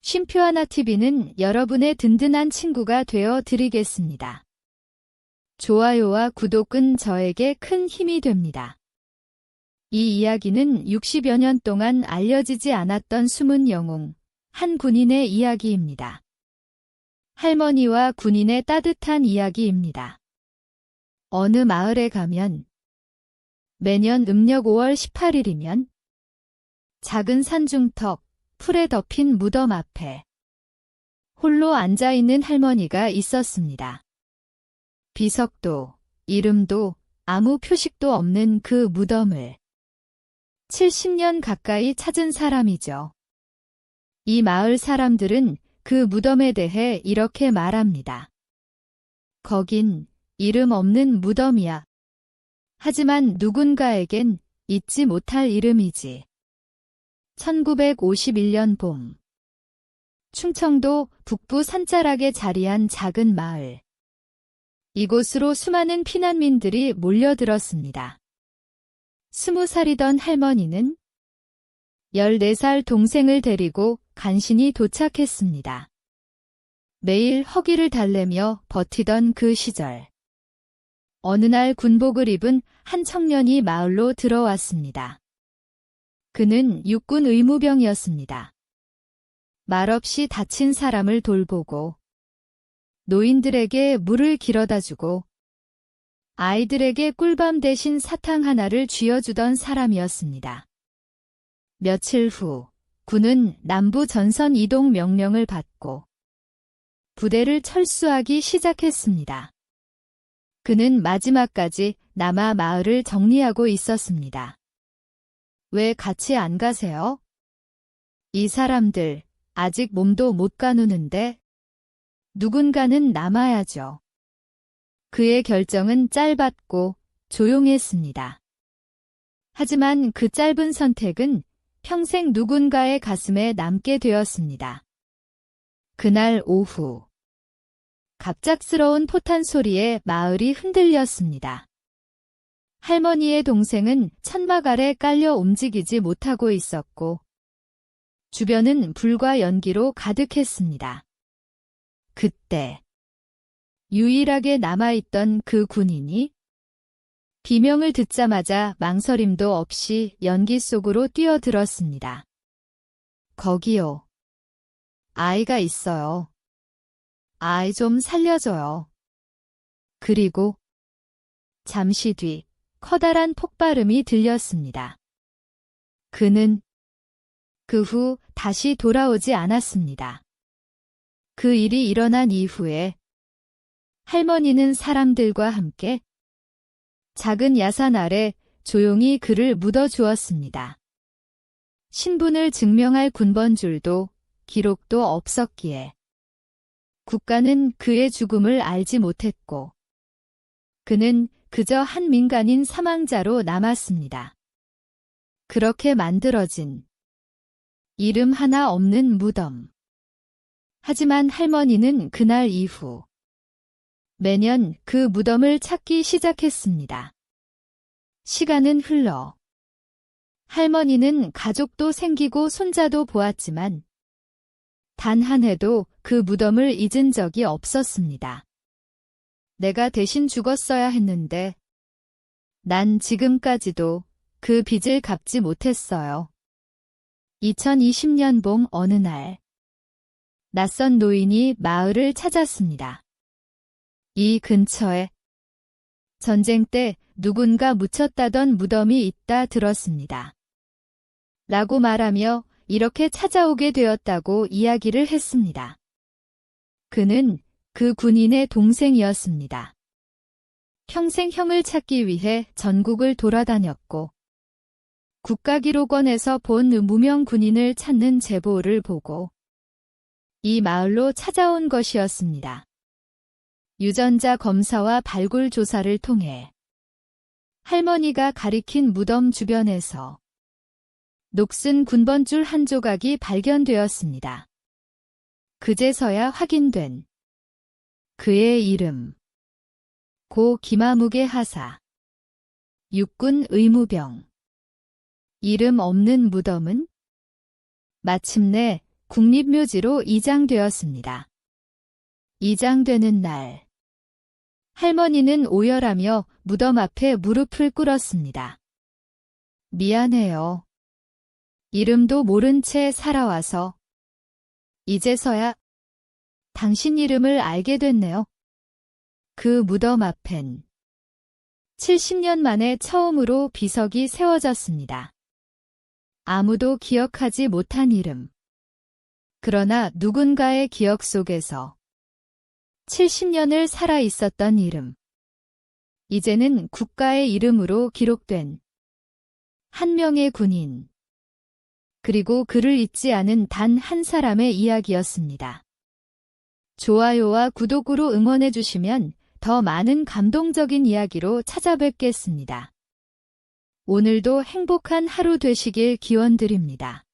쉼표 하나 TV는 여러분의 든든한 친구가 되어 드리겠습니다. 좋아요와 구독은 저에게 큰 힘이 됩니다. 이 이야기는 60여 년 동안 알려지지 않았던 숨은 영웅, 한 군인의 이야기입니다. 할머니와 군인의 따뜻한 이야기입니다. 어느 마을에 가면 매년 음력 5월 18일이면 작은 산중턱, 풀에 덮인 무덤 앞에 홀로 앉아있는 할머니가 있었습니다. 비석도, 이름도, 아무 표식도 없는 그 무덤을 70년 가까이 찾은 사람이죠. 이 마을 사람들은 그 무덤에 대해 이렇게 말합니다. 거긴 이름 없는 무덤이야. 하지만 누군가에겐 잊지 못할 이름이지. 1951년 봄. 충청도 북부 산자락에 자리한 작은 마을. 이곳으로 수많은 피난민들이 몰려들었습니다. 20살이던 할머니는 14살 동생을 데리고 간신히 도착했습니다. 매일 허기를 달래며 버티던 그 시절. 어느 날 군복을 입은 한 청년이 마을로 들어왔습니다. 그는 육군 의무병이었습니다. 말없이 다친 사람을 돌보고 노인들에게 물을 길어다주고 아이들에게 꿀밤 대신 사탕 하나를 쥐어주던 사람이었습니다. 며칠 후 군은 남부 전선 이동 명령을 받고 부대를 철수하기 시작했습니다. 그는 마지막까지 남아 마을을 정리하고 있었습니다. 왜 같이 안 가세요? 이 사람들 아직 몸도 못 가누는데 누군가는 남아야죠. 그의 결정은 짧았고 조용했습니다. 하지만 그 짧은 선택은 평생 누군가의 가슴에 남게 되었습니다. 그날 오후 갑작스러운 포탄 소리에 마을이 흔들렸습니다. 할머니의 동생은 천막 아래 깔려 움직이지 못하고 있었고 주변은 불과 연기로 가득했습니다. 그때 유일하게 남아있던 그 군인이 비명을 듣자마자 망설임도 없이 연기 속으로 뛰어들었습니다. 거기요. 아이가 있어요. 아이 좀 살려줘요. 그리고 잠시 뒤 커다란 폭발음이 들렸습니다. 그는 그 후 다시 돌아오지 않았습니다. 그 일이 일어난 이후에 할머니는 사람들과 함께 작은 야산 아래 조용히 그를 묻어주었습니다. 신분을 증명할 군번줄도 기록도 없었기에 국가는 그의 죽음을 알지 못했고 그는 그저 한 민간인 사망자로 남았습니다. 그렇게 만들어진 이름 하나 없는 무덤. 하지만 할머니는 그날 이후 매년 그 무덤을 찾기 시작했습니다. 시간은 흘러 할머니는 가족도 생기고 손자도 보았지만 단 한 해도 그 무덤을 잊은 적이 없었습니다. 내가 대신 죽었어야 했는데 난 지금까지도 그 빚을 갚지 못했어요. 2020년 봄 어느 날 낯선 노인이 마을을 찾았습니다. 이 근처에 전쟁 때 누군가 묻혔다던 무덤이 있다 들었습니다. 라고 말하며 이렇게 찾아오게 되었다고 이야기를 했습니다. 그는 그 군인의 동생이었습니다. 평생 형을 찾기 위해 전국을 돌아다녔고 국가기록원에서 본 무명 군인을 찾는 제보를 보고 이 마을로 찾아온 것이었습니다. 유전자 검사와 발굴 조사를 통해 할머니가 가리킨 무덤 주변에서 녹슨 군번줄 한 조각이 발견되었습니다. 그제서야 확인된 그의 이름. 고 김아무개 하사. 육군 의무병. 이름 없는 무덤은 마침내 국립묘지로 이장되었습니다. 이장되는 날, 할머니는 오열하며 무덤 앞에 무릎을 꿇었습니다. 미안해요. 이름도 모른 채 살아와서 이제서야 당신 이름을 알게 됐네요. 그 무덤 앞엔 70년 만에 처음으로 비석이 세워졌습니다. 아무도 기억하지 못한 이름. 그러나 누군가의 기억 속에서 70년을 살아 있었던 이름. 이제는 국가의 이름으로 기록된 한 명의 군인. 그리고 그를 잊지 않은 단 한 사람의 이야기였습니다. 좋아요와 구독으로 응원해 주시면 더 많은 감동적인 이야기로 찾아뵙겠습니다. 오늘도 행복한 하루 되시길 기원드립니다.